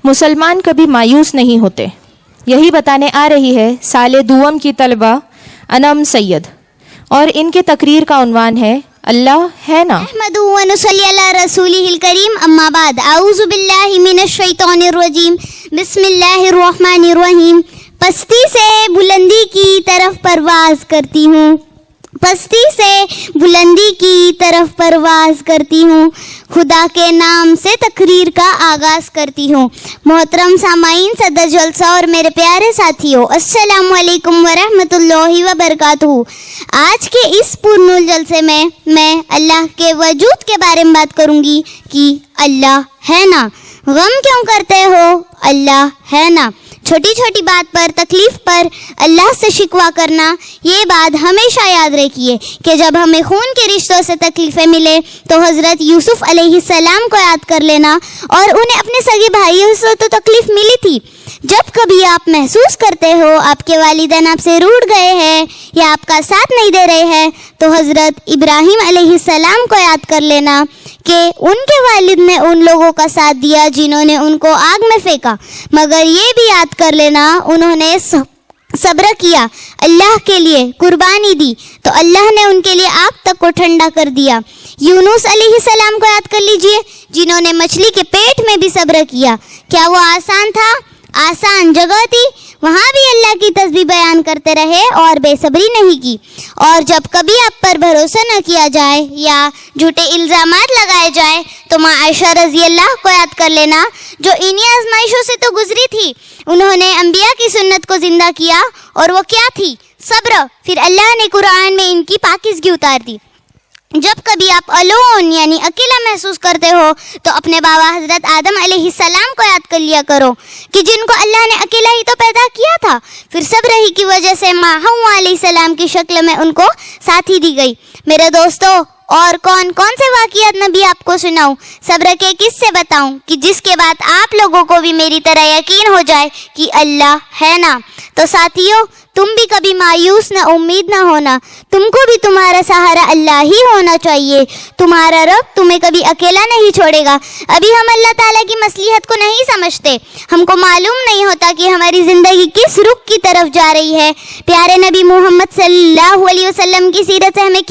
مسلمان کبھی مایوس نہیں ہوتے. یہی بتانے آ رہی ہے سال دوم کی طلبہ انم سید، اور ان کے تقریر کا عنوان ہے اللہ ہے نا. احمد و نصلی علی رسولہ الکریم، اما بعد، اعوذ باللہ من الشیطان الرجیم، بسم اللہ الرحمن الرحیم. پستی سے بلندی کی طرف پرواز کرتی ہوں، پستی سے بلندی کی طرف پرواز کرتی ہوں، خدا کے نام سے تقریر کا آغاز کرتی ہوں. محترم سامعین، صدر جلسہ اور میرے پیارے ساتھیوں، السلام علیکم ورحمۃ اللہ وبرکاتہ. آج کے اس پرنور جلسے میں اللہ کے وجود کے بارے میں بات کروں گی کہ اللہ ہے نا. غم کیوں کرتے ہو؟ اللہ ہے نا. چھوٹی چھوٹی بات پر، تکلیف پر اللہ سے شکوہ کرنا، یہ بات ہمیشہ یاد رکھیے کہ جب ہمیں خون کے رشتوں سے تکلیفیں ملے تو حضرت یوسف علیہ السلام کو یاد کر لینا، اور انہیں اپنے سگے بھائیوں سے تو تکلیف ملی تھی. جب کبھی آپ محسوس کرتے ہو آپ کے والدین آپ سے روٹھ گئے ہیں یا آپ کا ساتھ نہیں دے رہے ہیں تو حضرت ابراہیم علیہ السلام کو یاد کر لینا کہ ان کے والد نے ان لوگوں کا ساتھ دیا جنہوں نے ان کو آگ میں پھینکا، مگر یہ بھی یاد کر لینا انہوں نے صبر کیا، اللہ کے لیے قربانی دی تو اللہ نے ان کے لیے آگ تک کو ٹھنڈا کر دیا. یونس علیہ السلام کو یاد کر لیجئے جنہوں نے مچھلی کے پیٹ میں بھی صبر کیا. کیا وہ آسان تھا؟ آسان جگہ تھی، وہاں بھی اللہ کی تسبیح بیان کرتے رہے اور بے صبری نہیں کی. اور جب کبھی آپ پر بھروسہ نہ کیا جائے یا جھوٹے الزامات لگائے جائے تو ماں عائشہ رضی اللہ کو یاد کر لینا جو انہی آزمائشوں سے تو گزری تھی. انہوں نے انبیاء کی سنت کو زندہ کیا، اور وہ کیا تھی؟ صبر. پھر اللہ نے قرآن میں ان کی پاکیزگی اتار دی. جب کبھی آپ الون یعنی اکیلا محسوس کرتے ہو تو اپنے بابا حضرت آدم علیہ السلام کو یاد کر لیا کرو کہ جن کو اللہ نے اکیلا ہی تو پیدا کیا تھا، پھر صبر ہی کی وجہ سے ماں حوا علیہ السلام کی شکل میں ان کو ساتھی دی گئی. میرے دوستو، اور کون کون سے واقعات نبی آپ کو سناؤں، صبر کے کس سے بتاؤں کہ جس کے بعد آپ لوگوں کو بھی میری طرح یقین ہو جائے کہ اللہ ہے نا. تو ساتھیوں، تم بھی کبھی مایوس نہ امید نہ ہونا، تم کو بھی تمہارا سہارا اللہ ہی ہونا چاہیے. تمہارا رب تمہیں کبھی اکیلا نہیں چھوڑے گا. ابھی ہم اللہ تعالیٰ کی مصلحت کو نہیں سمجھتے، ہم کو معلوم نہیں ہوتا کہ ہماری زندگی کس رخ کی طرف جا رہی ہے. پیارے نبی محمد صلی اللہ علیہ وسلم کی سیرت سے ہمیں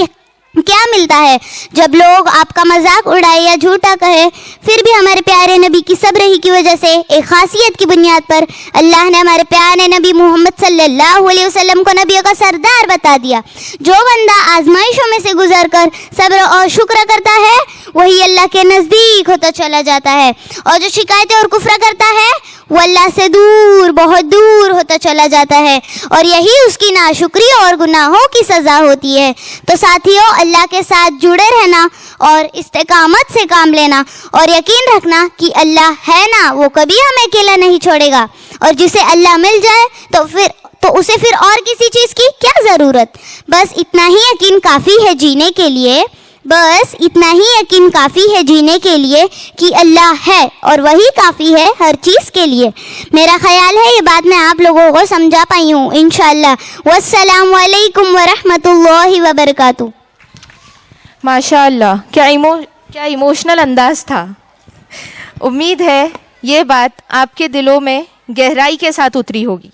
کیا ملتا ہے؟ جب لوگ آپ کا مذاق اڑائے یا جھوٹا کہے، پھر بھی ہمارے پیارے نبی کی صبر ہی کی وجہ سے ایک خاصیت کی بنیاد پر اللہ نے ہمارے پیارے نبی محمد صلی اللہ علیہ وسلم کو نبیوں کا سردار بتا دیا. جو بندہ آزمائشوں میں سے گزر کر صبر اور شکر کرتا ہے وہی اللہ کے نزدیک ہوتا چلا جاتا ہے، اور جو شکایتیں اور کفر کرتا ہے وہ اللہ سے دور، بہت دور ہوتا چلا جاتا ہے، اور یہی اس کی ناشکری اور گناہوں کی سزا ہوتی ہے. تو ساتھیوں، اللہ کے ساتھ جڑے رہنا اور استقامت سے کام لینا اور یقین رکھنا کہ اللہ ہے نا، وہ کبھی ہمیں اکیلا نہیں چھوڑے گا. اور جسے اللہ مل جائے تو اسے پھر اور کسی چیز کی کیا ضرورت. بس اتنا ہی یقین کافی ہے جینے کے لیے، بس اتنا ہی یقین کافی ہے جینے کے لیے کہ اللہ ہے، اور وہی کافی ہے ہر چیز کے لیے. میرا خیال ہے یہ بات میں آپ لوگوں کو سمجھا پائی ہوں انشاءاللہ. والسلام علیکم ورحمۃ اللہ وبرکاتہ. ماشاء اللہ، کیا ایموشنل انداز تھا. امید ہے یہ بات آپ کے دلوں میں گہرائی کے ساتھ اتری ہوگی.